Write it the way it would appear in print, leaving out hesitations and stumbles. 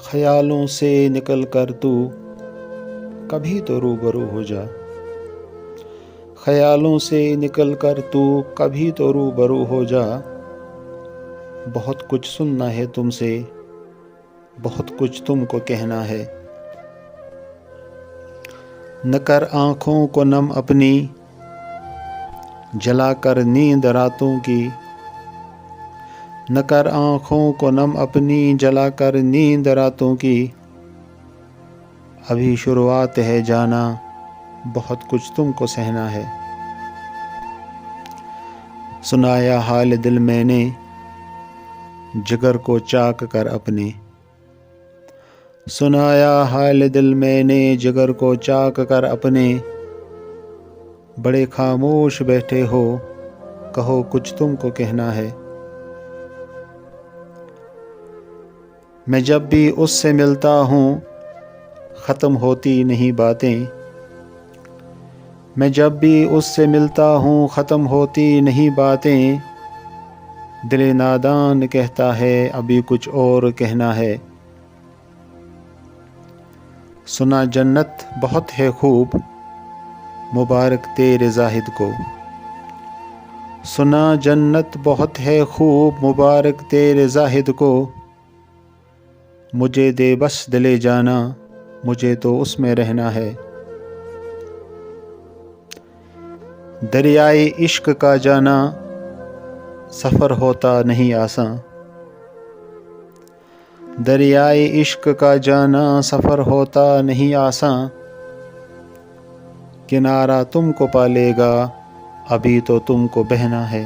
خیالوں سے نکل کر تو کبھی تو روبرو ہو جا، خیالوں سے نکل کر تو کبھی تو روبرو ہو جا، بہت کچھ سننا ہے تم سے، بہت کچھ تم کو کہنا ہے۔ نہ کر آنکھوں کو نم اپنی، جلا کر نیند راتوں کی، نہ کر آنکھوں کو نم اپنی، جلا کر نیند راتوں کی، ابھی شروعات ہے جانا، بہت کچھ تم کو سہنا ہے۔ سنایا حال دل میں نے جگر کو چاک کر اپنے، سنایا حال دل میں نے جگر کو چاک کر اپنے، بڑے خاموش بیٹھے ہو، کہو کچھ تم کو کہنا ہے۔ میں جب بھی اس سے ملتا ہوں ختم ہوتی نہیں باتیں، میں جب بھی اس سے ملتا ہوں ختم ہوتی نہیں باتیں، دل نادان کہتا ہے ابھی کچھ اور کہنا ہے۔ سنا جنت بہت ہے خوب، مبارک تیرے زاہد کو، سنا جنت بہت ہے خوب، مبارک تیرے زاہد کو، مجھے دے بس دلے جانا، مجھے تو اس میں رہنا ہے۔ دریائے عشق کا جانا سفر ہوتا نہیں آساں، دریائے عشق کا جانا سفر ہوتا نہیں آساں، کنارہ تم کو پالے گا ابھی تو تم کو بہنا ہے۔